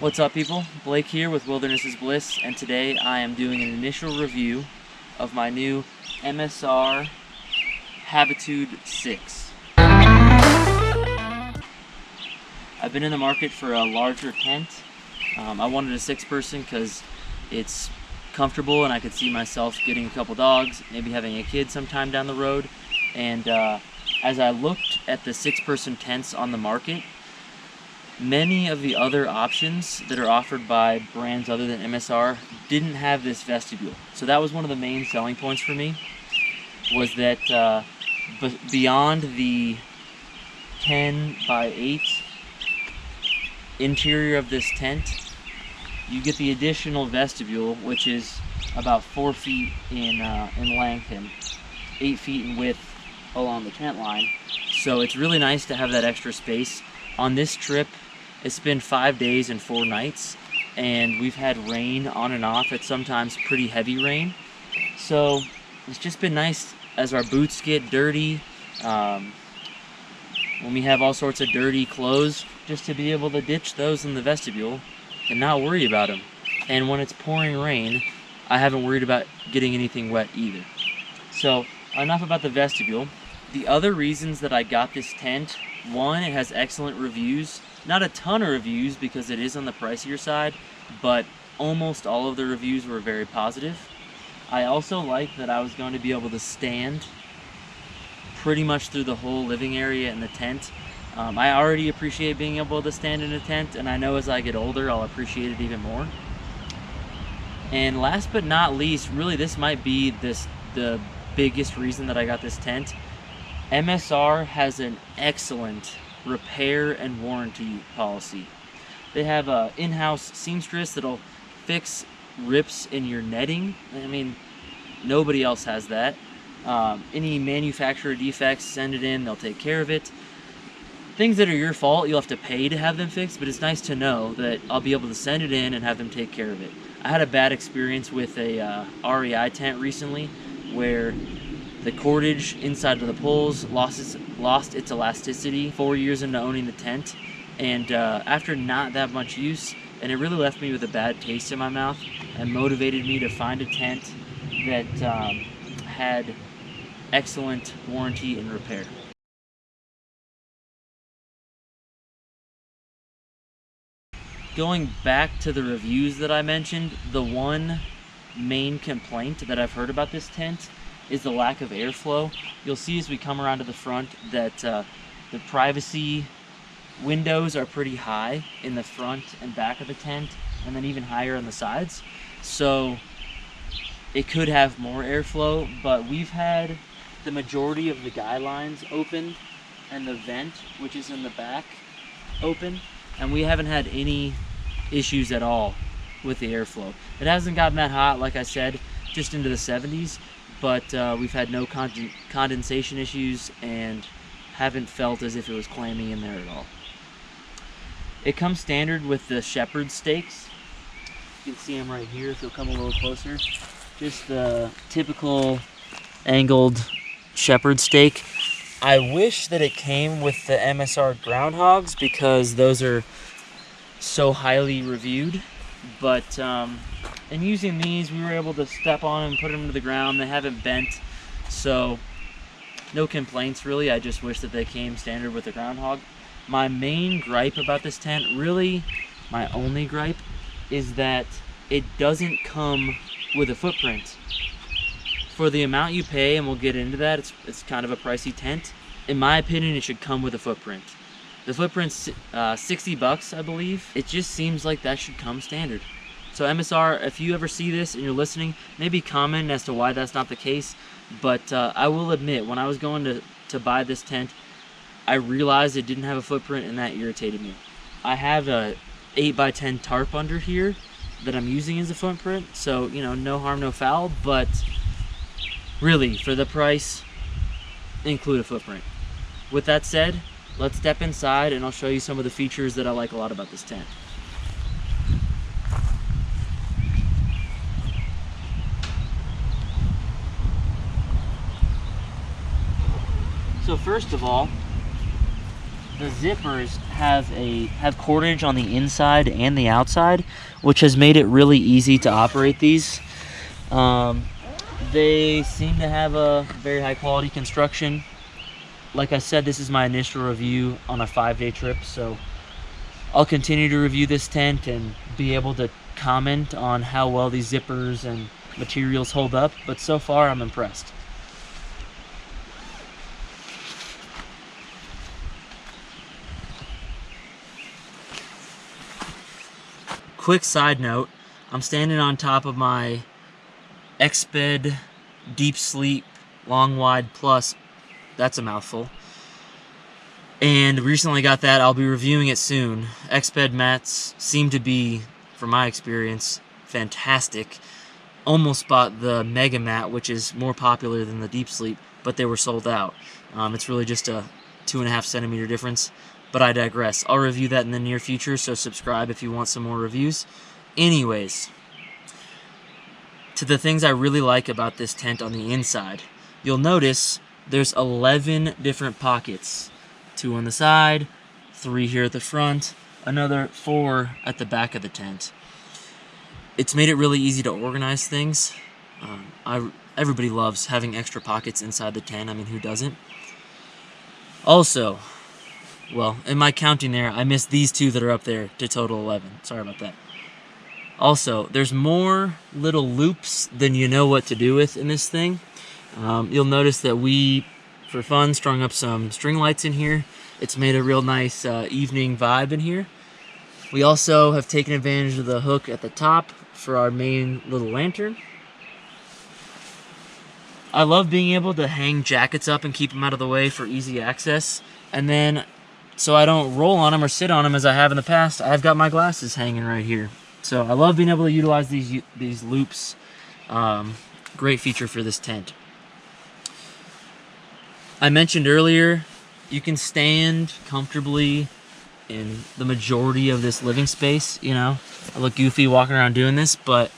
What's up, people? Blake here with Wilderness is Bliss, and today I am doing an initial review of my new MSR Habitude 6. I've been in the market for a larger tent. I wanted a 6-person because it's comfortable and I could see myself getting a couple dogs, maybe having a kid sometime down the road. And as I looked at the 6-person tents on the market, many of the other options that are offered by brands other than MSR didn't have this vestibule. So that was one of the main selling points for me, was that beyond the 10 by 8 interior of this tent, you get the additional vestibule, which is about 4 feet in length and 8 feet in width along the tent line. So it's really nice to have that extra space. On this trip, it's been 5 days and 4 nights, and we've had rain on and off. It's sometimes pretty heavy rain. So it's just been nice as our boots get dirty, when we have all sorts of dirty clothes, just to be able to ditch those in the vestibule and not worry about them. And when it's pouring rain, I haven't worried about getting anything wet either. So enough about the vestibule. The other reasons that I got this tent: one, it has excellent reviews. Not a ton of reviews because it is on the pricier side, but almost all of the reviews were very positive. I also liked that I was going to be able to stand pretty much through the whole living area in the tent. I already appreciate being able to stand in a tent, and I know as I get older I'll appreciate it even more. And last but not least, really this might be the biggest reason that I got this tent. MSR has an excellent repair and warranty policy. They have an in-house seamstress that'll fix rips in your netting. I mean, nobody else has that. Any manufacturer defects, send it in, they'll take care of it. Things that are your fault, you'll have to pay to have them fixed, but it's nice to know that I'll be able to send it in and have them take care of it. I had a bad experience with a REI tent recently where the cordage inside of the poles lost its elasticity 4 years into owning the tent, and after not that much use, and it really left me with a bad taste in my mouth and motivated me to find a tent that had excellent warranty and repair. Going back to the reviews that I mentioned, the one main complaint that I've heard about this tent is the lack of airflow. You'll see as we come around to the front that the privacy windows are pretty high in the front and back of the tent, and then even higher on the sides. So it could have more airflow, but we've had the majority of the guy lines open and the vent, which is in the back, open, and we haven't had any issues at all with the airflow. It hasn't gotten that hot, like I said, just into the 70s, but we've had no condensation issues and haven't felt as if it was clammy in there at all. It comes standard with the shepherd stakes. You can see them right here if you'll come a little closer. Just the typical angled shepherd stake. I wish that it came with the MSR groundhogs because those are so highly reviewed, but in using these, we were able to step on them and put them to the ground. They haven't bent, so no complaints really. I just wish that they came standard with the groundhog. My main gripe about this tent, really my only gripe, is that it doesn't come with a footprint. For the amount you pay, and we'll get into that, it's kind of a pricey tent. In my opinion, it should come with a footprint. The footprint's $60, I believe. It just seems like that should come standard. So MSR, if you ever see this and you're listening, maybe comment as to why that's not the case. But I will admit, when I was going to buy this tent, I realized it didn't have a footprint, and that irritated me. I have a 8x10 tarp under here that I'm using as a footprint, so you know, no harm, no foul. But really, for the price, include a footprint. With that said, let's step inside and I'll show you some of the features that I like a lot about this tent. So first of all, the zippers have cordage on the inside and the outside, which has made it really easy to operate these. They seem to have a very high quality construction. Like I said, this is my initial review on a 5-day trip, so I'll continue to review this tent and be able to comment on how well these zippers and materials hold up, but so far I'm impressed. Quick side note, I'm standing on top of my X-Bed Deep Sleep Long Wide Plus. That's a mouthful. And recently got that. I'll be reviewing it soon. X-Bed mats seem to be, from my experience, fantastic. Almost bought the Mega Mat, which is more popular than the Deep Sleep, but they were sold out. It's really just a 2.5 centimeter difference, but I digress. I'll review that in the near future, so subscribe if you want some more reviews. Anyways, to the things I really like about this tent on the inside. You'll notice there's 11 different pockets. 2 on the side, 3 here at the front, another 4 at the back of the tent. It's made it really easy to organize things. Everybody loves having extra pockets inside the tent. I mean, who doesn't? Also, well, in my counting there, I missed these 2 that are up there to total 11. Sorry about that. Also, there's more little loops than you know what to do with in this thing. You'll notice that we, for fun, strung up some string lights in here. It's made a real nice evening vibe in here. We also have taken advantage of the hook at the top for our main little lantern. I love being able to hang jackets up and keep them out of the way for easy access. And then, so I don't roll on them or sit on them as I have in the past, I've got my glasses hanging right here. So I love being able to utilize these loops. Great feature for this tent. I mentioned earlier, you can stand comfortably in the majority of this living space. You know, I look goofy walking around doing this, but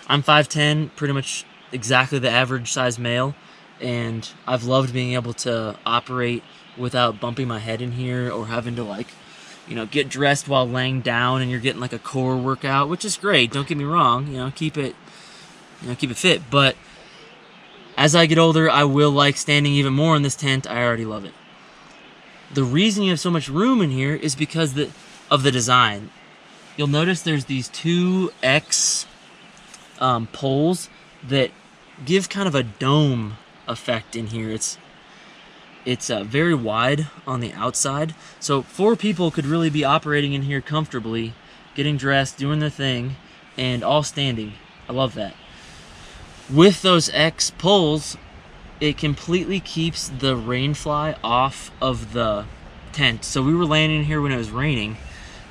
I'm 5'10", pretty much exactly the average size male, and I've loved being able to operate without bumping my head in here or having to, like, you know, get dressed while laying down and you're getting like a core workout, which is great. Don't get me wrong, you know, keep it fit. But as I get older, I will like standing even more in this tent. I already love it. The reason you have so much room in here is because of the design. You'll notice there's these 2 X poles that give kind of a dome effect in here. It's very wide on the outside, so 4 people could really be operating in here comfortably, getting dressed, doing their thing, and all standing. I love that. With those X poles, it completely keeps the rain fly off of the tent. So we were laying in here when it was raining.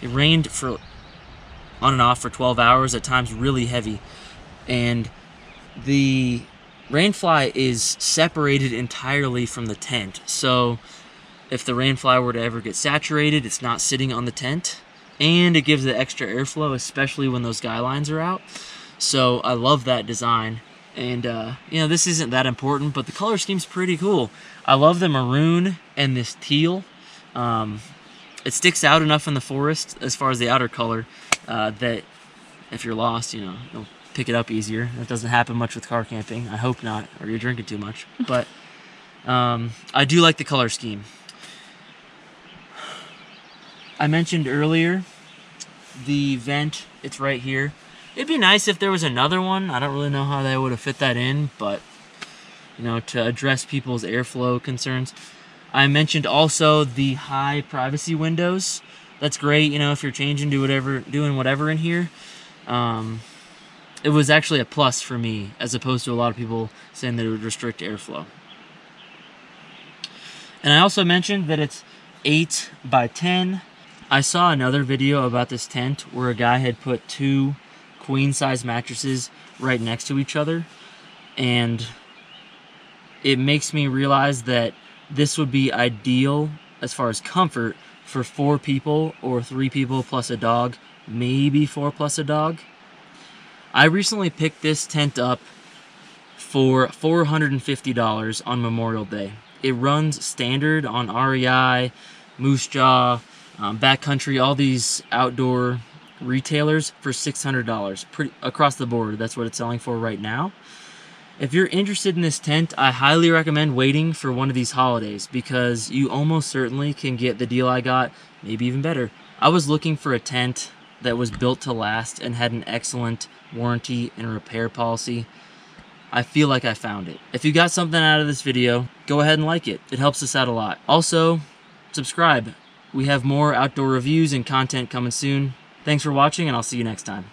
It rained on and off for 12 hours, at times really heavy, and the rainfly is separated entirely from the tent. So if the rainfly were to ever get saturated, it's not sitting on the tent, and it gives it extra airflow, especially when those guy lines are out. So I love that design. And you know, this isn't that important, but the color scheme's pretty cool. I love the maroon and this teal. It sticks out enough in the forest as far as the outer color that if you're lost, you know, you'll pick it up easier. That doesn't happen much with car camping. I hope not, or you're drinking too much. But I do like the color scheme. I mentioned earlier the vent. It's right here. It'd be nice if there was another one. I don't really know how they would have fit that in, but you know, to address people's airflow concerns. I mentioned also the high privacy windows. That's great, you know, if you're changing to doing whatever in here. It was actually a plus for me, as opposed to a lot of people saying that it would restrict airflow. And I also mentioned that it's 8 by 10. I saw another video about this tent where a guy had put 2 queen-size mattresses right next to each other, and it makes me realize that this would be ideal as far as comfort for 4 people or 3 people plus a dog, maybe 4 plus a dog. I recently picked this tent up for $450 on Memorial Day. It runs standard on REI, Moose Jaw, Backcountry, all these outdoor retailers for $600 pretty across the board. That's what it's selling for right now. If you're interested in this tent, I highly recommend waiting for one of these holidays because you almost certainly can get the deal I got, maybe even better. I was looking for a tent that was built to last and had an excellent warranty and repair policy. I feel like I found it. If you got something out of this video, go ahead and like it. It helps us out a lot. Also, subscribe. We have more outdoor reviews and content coming soon. Thanks for watching, and I'll see you next time.